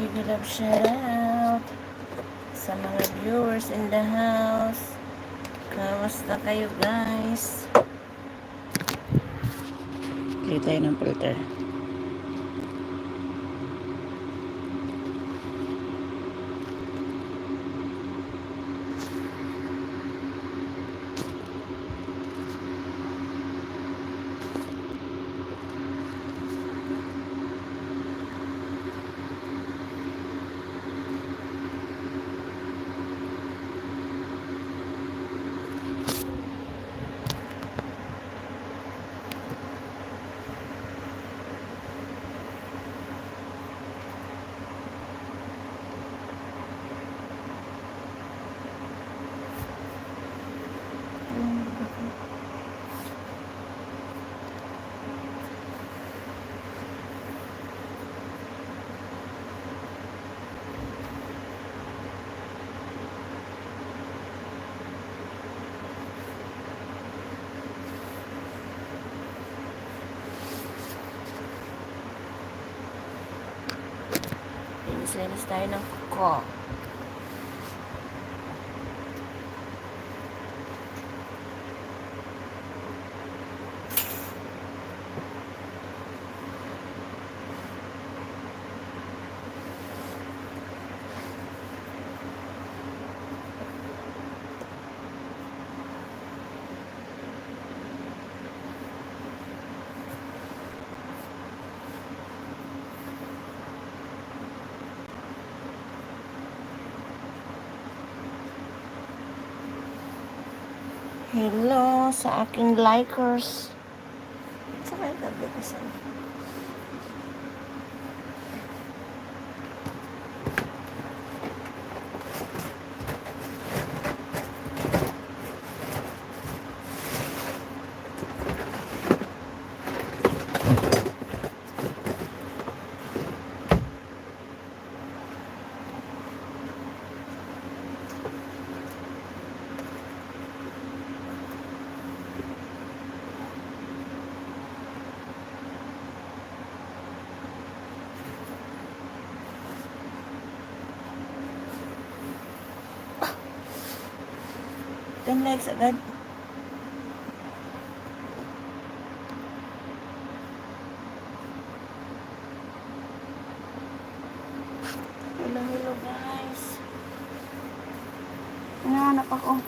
big love shout out sa mga viewers in the house. Kamusta kayo guys? Bili tayo ng filter. Linis tayo ng kuko. Hello sa aking likers. Sa kayo gabi kasi. Ten likes agad. Hello guys. Hinahanap ako.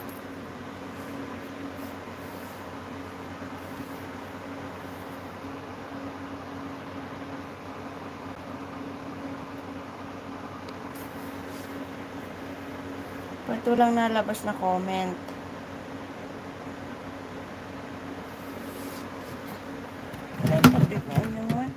Ito lang nalabas na comment. Ay, pagdit na yun naman.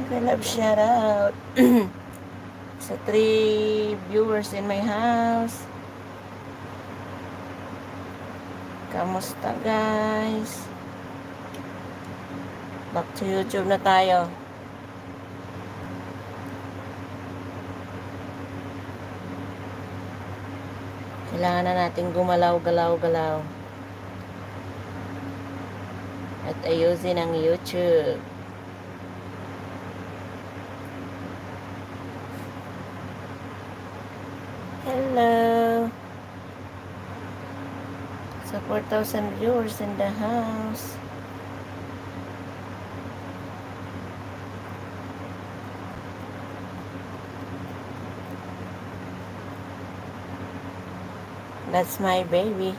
I love shout out sa 3 viewers in my house. Kamusta guys? Back to YouTube na tayo. Kailangan na natin gumalaw-galaw-galaw at ayusin ang YouTube. Hello sa 4,000 viewers in the house. That's my baby.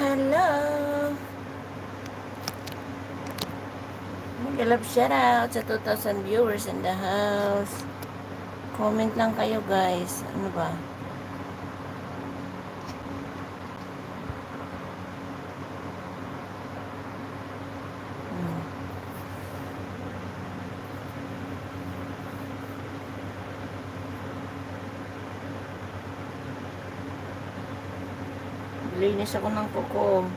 Hello! Mag-love shoutout sa 2,000 viewers in the house. Comment lang kayo guys. Ano ba? Hmm. Linis ako ng kuko.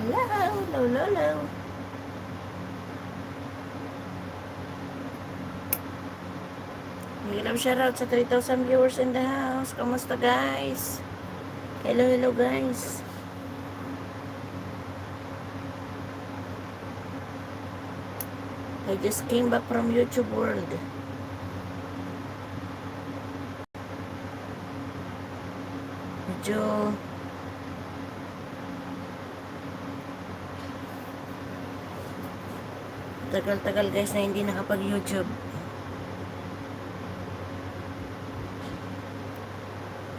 Hello, hello, hello. Big love shoutout sa 3,000 viewers in the house. Kamusta guys? Hello, hello guys. I just came back from YouTube world. Medyo tagal-tagal guys na hindi nakapag-YouTube.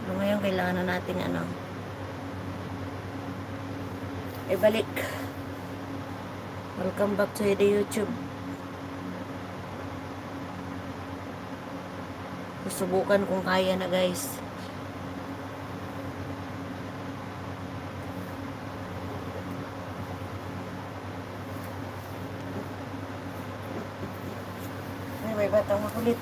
Pero ngayon kailangan na nating ibalik. Welcome back to the YouTube. Susubukan kung kaya na guys. Ay, may batang makulit.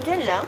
Diyan lang.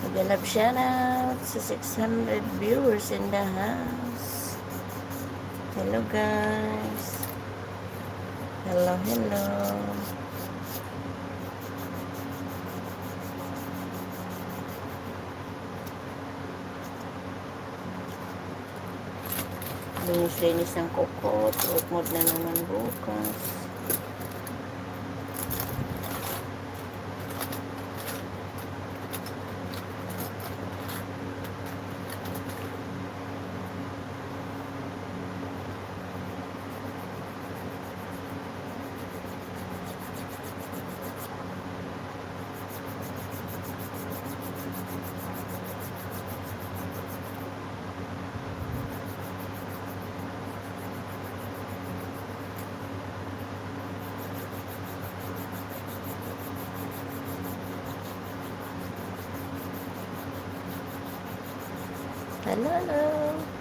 Magalab shoutout sa 600 viewers in the house. Hello guys. Hello, hello. Linis-linis ng kuko. Throat mode na naman bukas. Hello, hello.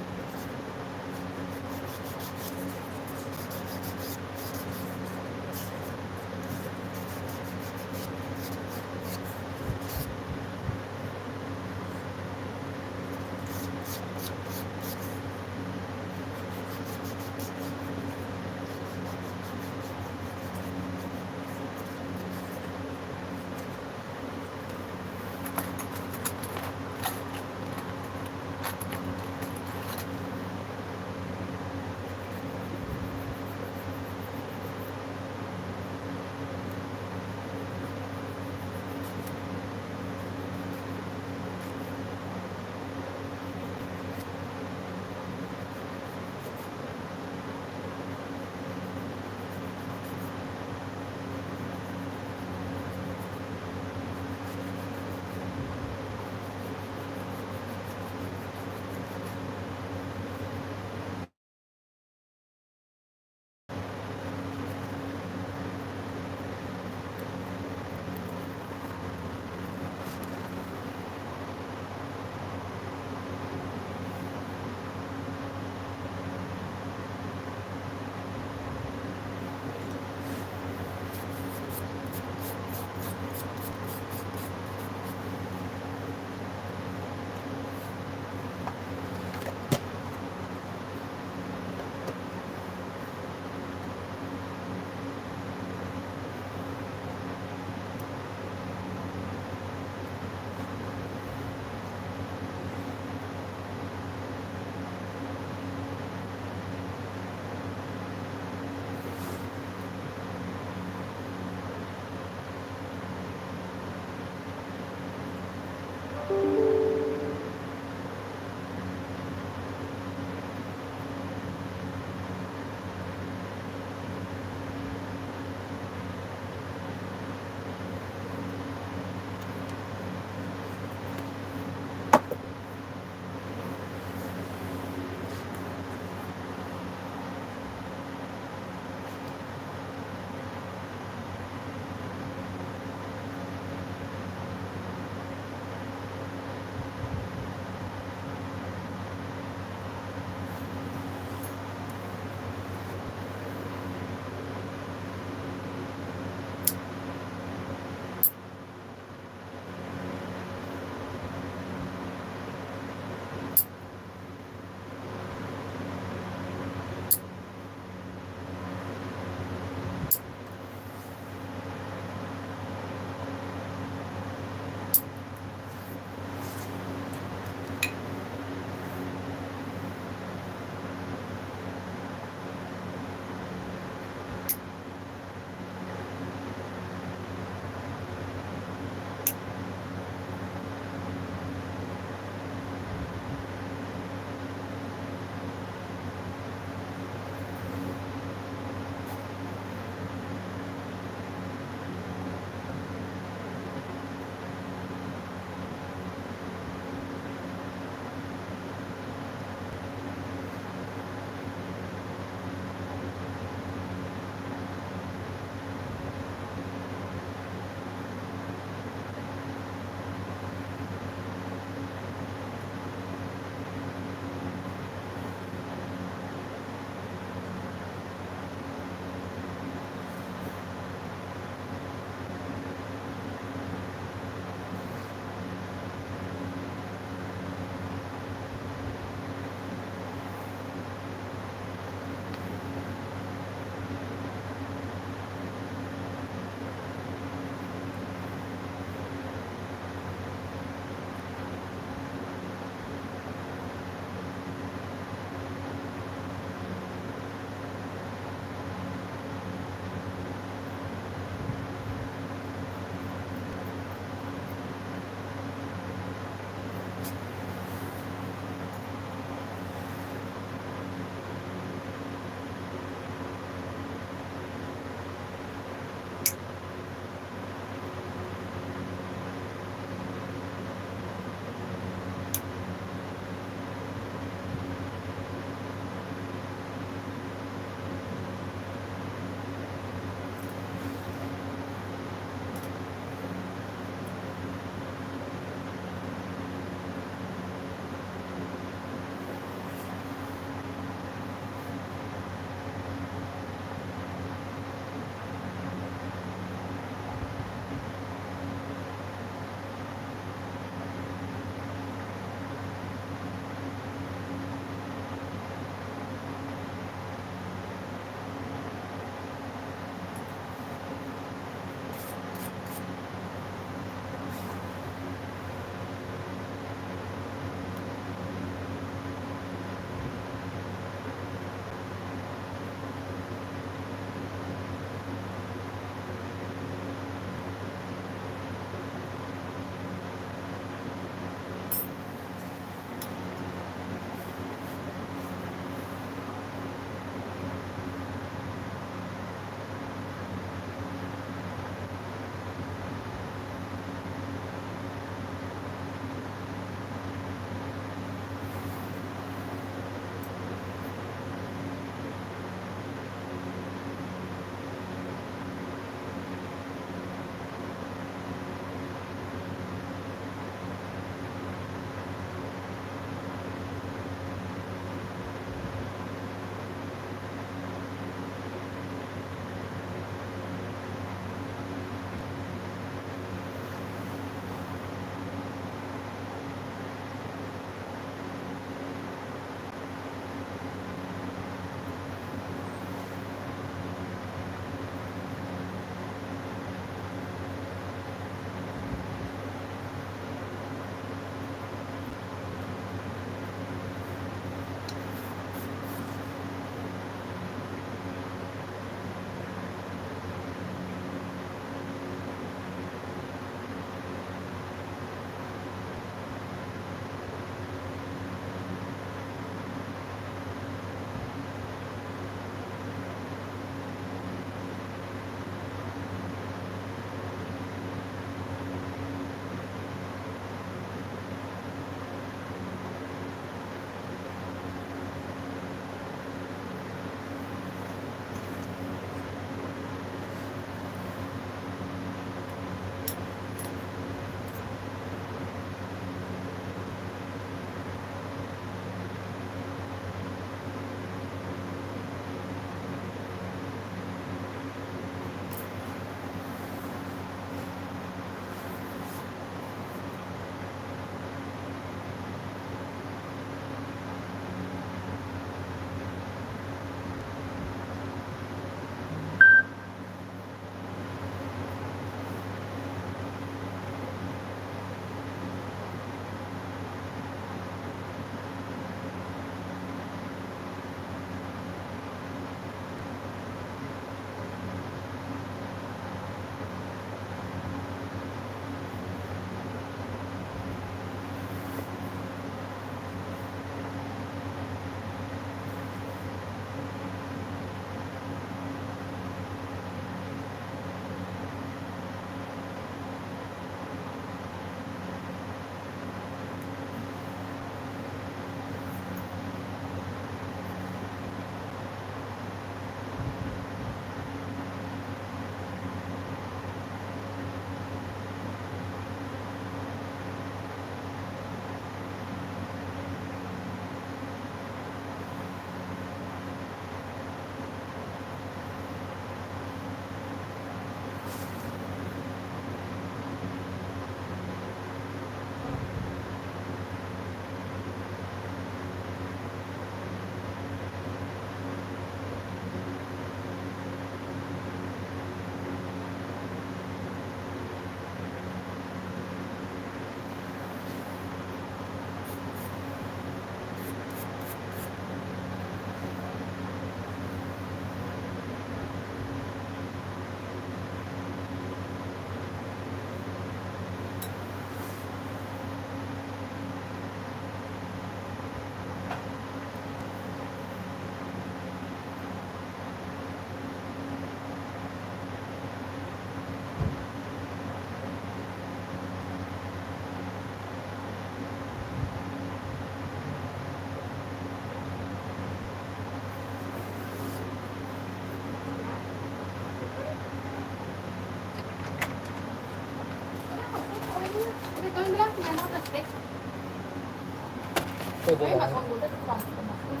Pwede Ay, na. masunod at pang kumasin.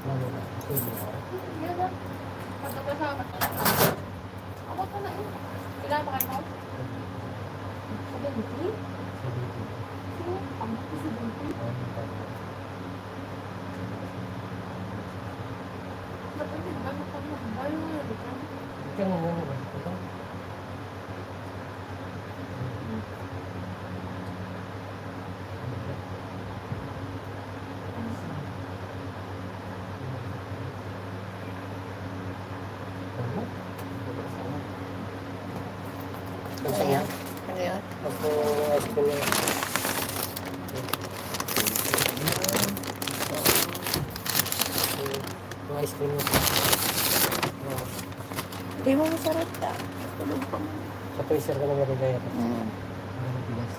Ano na? Pwede na. Yan na. Pagkakasama. Ako pa na yun. Kailangan ba kayo? Sabi, hindi. Sino? Ang bakit si Bunti? Dapat din ba magpapagbayo na yun? Ikaw mo muna ba? Ito? Ano yan? Ano yan? Ako, ice cream na. Yung ice cream na. Hindi mo masarap ta. Tulog pa mo. Sa freezer ka na magagaya. Mm. Ano bigas?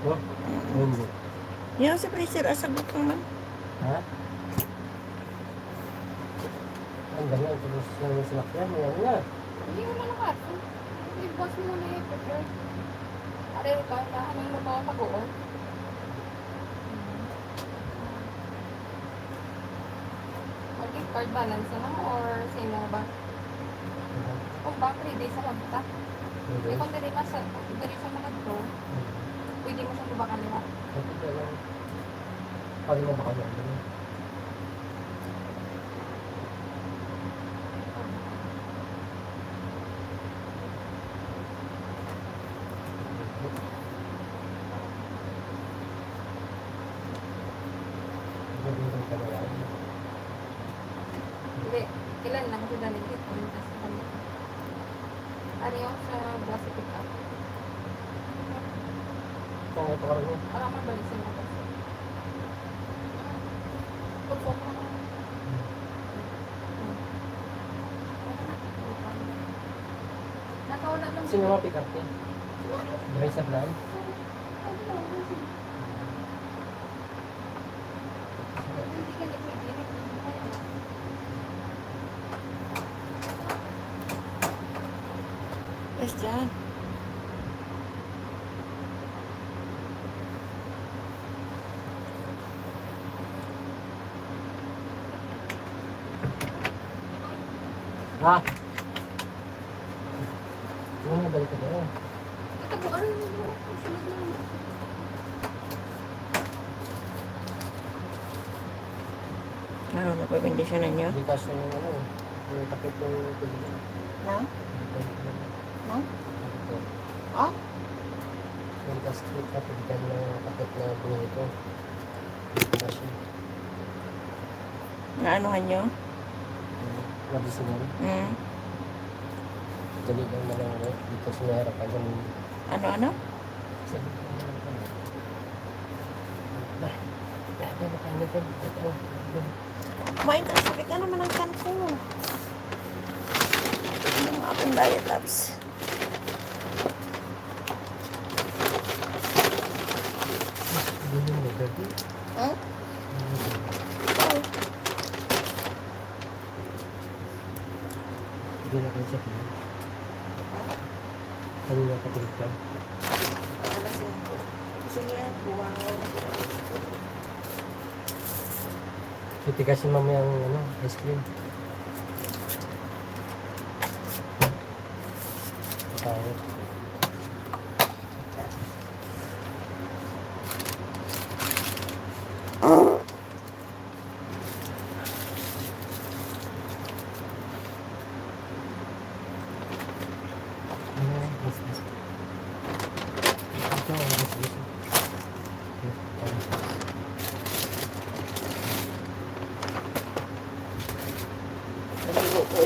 No? Hindi. Yan sa freezer, asagot ka man. Ha? Ang dami ang tulos ng sinakyan. Ayan na. Hindi mo malakas. I-boss mo na yung prepare. Are, ano yung magpapag-uon? Mag-gift card balance na lang or same lang ba? Kung ba, 3 days sa magta. Hindi. Eh, kung dili sa mga to, pwede mo siyang lubakan nila. Pwede mo ba kami? Hindi, ilan lang kasi dali dito. Ano yung sa bus pick up? Kung ito ka rin. Parang mabalik sa mga bus. Pagpok mo na. Nakawala lang. Sino mga pick up niya? Dry sa plan? Hindi ka nagpipilit. Yes, dyan. Ha? Ano nga balik ka doon? Ito po, ano yung sunod na naman? Ano na pabindisyonan nyo? Hindi kasi yung ano, yung takip ng tubig. Na? Na? Ah? Yung street na tubigan ng takip na bunito. Kasi, Naanuhan nyo? nabisingan. Hmm. Dali lang na lang ano, dito sa may harapan ng Ano-ano? sabi ko na lang ano. Dahil na kayo nito. Kumain ka, sakit na naman ang kan ko. Ano ang aking diet labs? Hindi yung nagdagi. Hmm? Hindi na kayo sa piling. Kanina katulog ka. Sige, wow. Titigasin mamaya ang ano, ice cream. Tawag. Pag-igo ko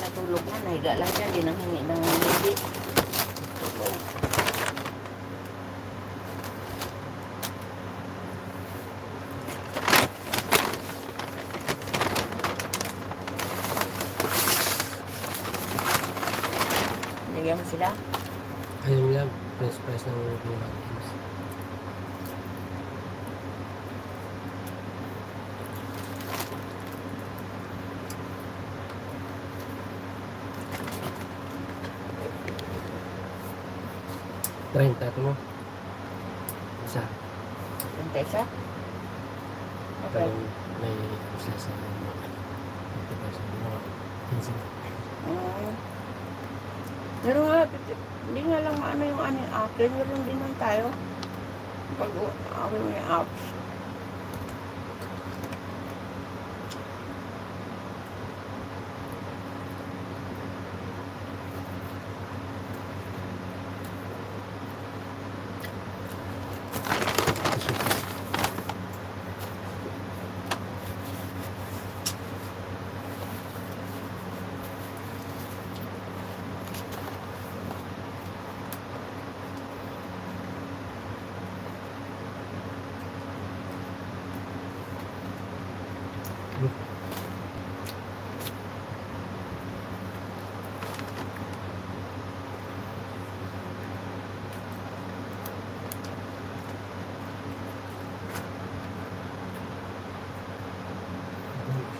natulog na. Nahiga lang siya. Di nang hingi ng hindi. Tulog. Nagyan mo sila? Ayun lang, french fries ng mga games. Try ito mo. Isa. Prinsesa? Okay. Pero may sila sa mga 50%. Mga 15 na. Mm. Pero nga, hindi nga lang ano yung ano yung app. Ganyan lang din lang tayo. Pag ako yung apps.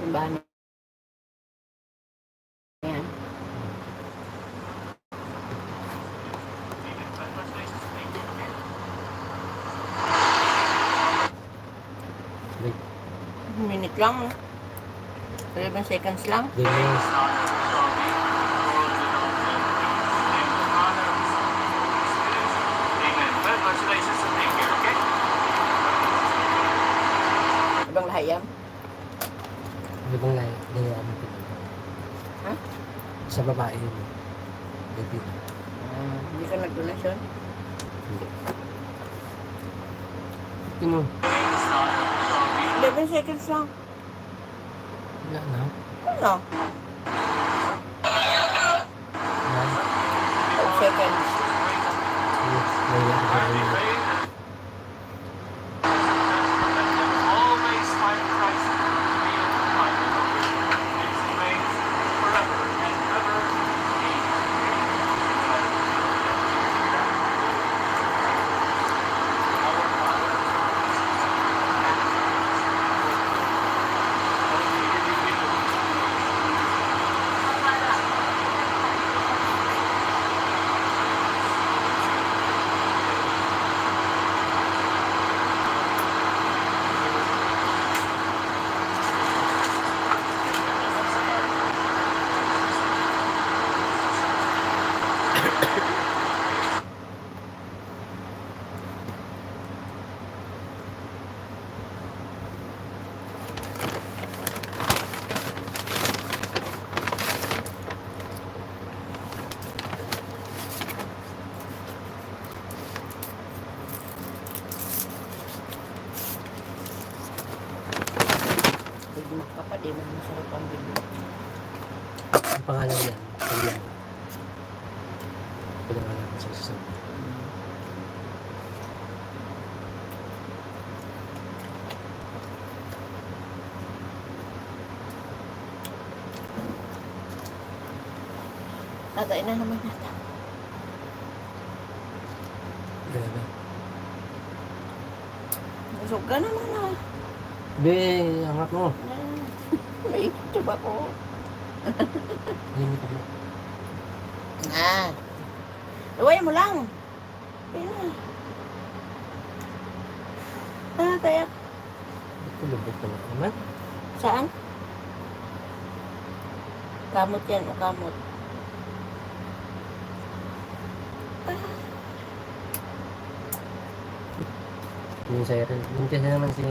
Simbahan na yan. Wait. Minute lang. 11 seconds lang. Ganyan. Ibang lahi yan. Di bang ganyan ang pinag Ha? sa babae yun. Baby. Hindi ka nag-donasyon? Hindi. Tingnan. 11 seconds lang. Wala na. Ano? Wala. 5 seconds. Wala na. Bigmak ka pa, di mo masarap ang bigmak. Ang pangalan yan. Kalian. Pinangalan ko sa susunod. Tatay na naman nata. Grabe. Busog ka naman ah. Be, angat mo. May ikitub ako. Hindi ko mo. Luwayan mo lang. Ayun na. Tayak. Ito lubog ko na naman. Saan? Kamot yan o kamot. Yung siren. Yung kasi naman si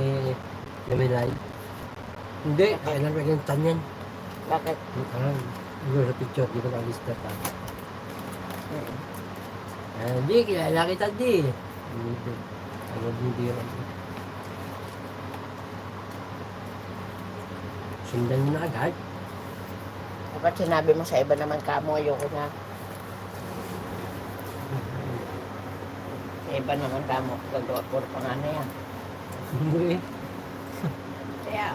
Lemelay. Hindi, kailan pa yung tan yan. Bakit? Yung sa picture, di ba na-lista pa? Hindi, kilala kita di. Hindi. Ano hindi yun? Sundan mo na agad. Dapat sinabi mo sa iba naman kamo, ayoko na. Sa iba naman kamo, gagawa ko pa nga na yan. Hindi. Kaya,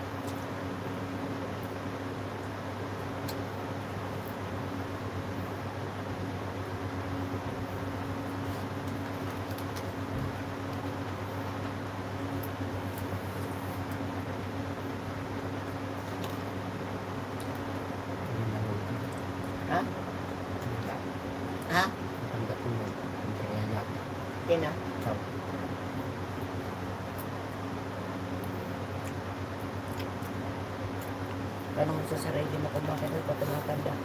ha? Ha? Ang dating mo. Kaya lang. Hindi na. Ciao. Tanong mo sa sarili mo kung bakit ka tumatanda.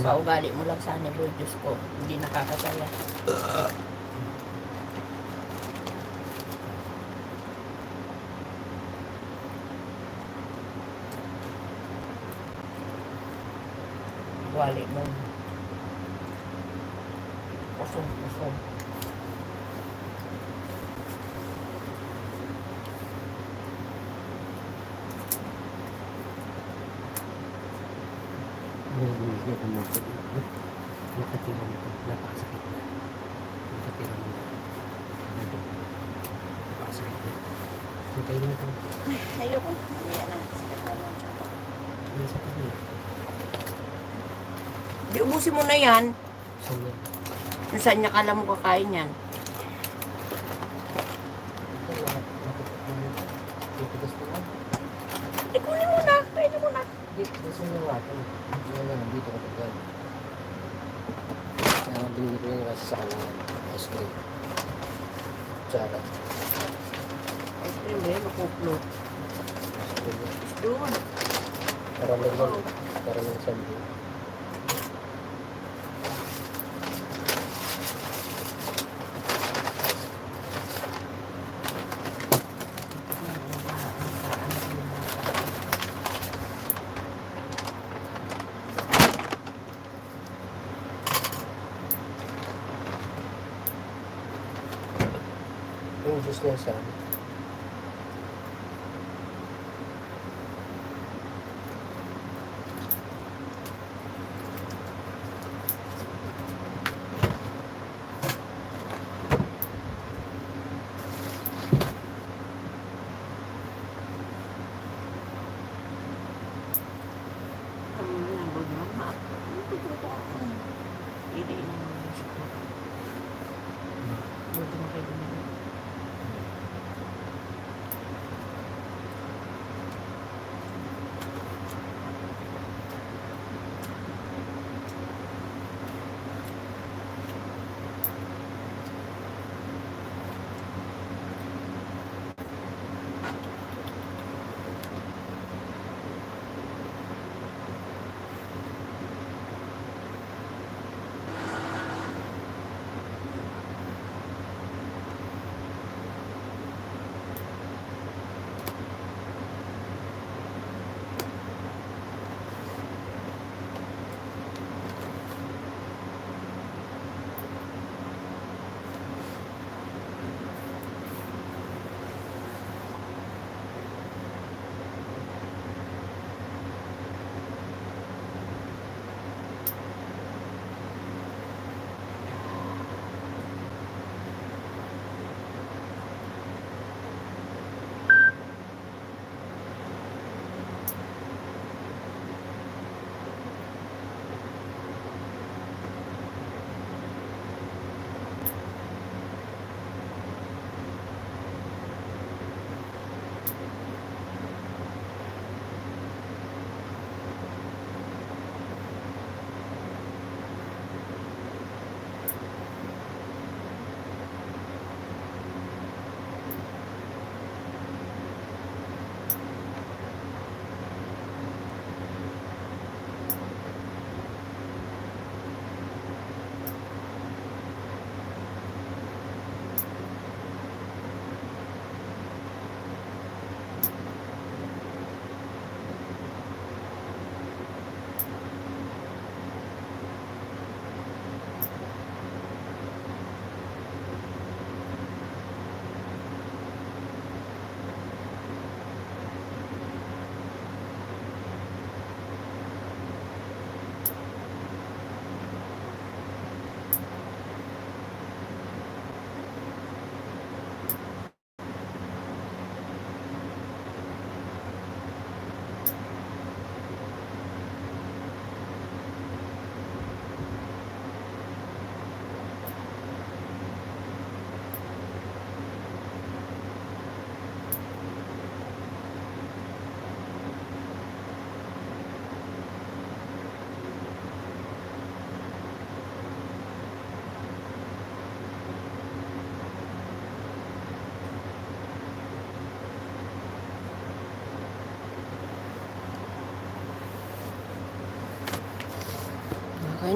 Sa ugali mo lang sana, Lord Diyos ko, hindi nakakasaya. Ugali mo. Kusog. Hindi ko mo ito. Nakatira mo ito. Napakasakit na. Nakatira mo ito. Napakasakit na. Hintayin mo ito. Ayoko. Mamaya na. Hindi sa tabi. Di ubusin mo na yan. Saan yan? Kung saan niya kala mo kakain yan. Ito, matigas na lang. Kunin mo na. Kainin mo na. Hindi, gusto mo yung water. Yan lang, dito ka tagal. Kaya binili ko yung kasi sa kanang ice cream. Tsara. Ice cream eh, makuplo. Ice cream yan. Doon. Karamel lang. Karamel sabi. Yung juice niya sa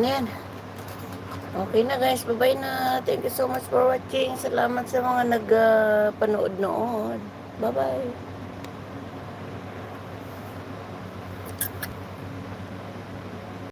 Yan. Okay na guys, bye-bye na. Thank you so much for watching. Salamat sa mga nagpanood noon. Bye-bye.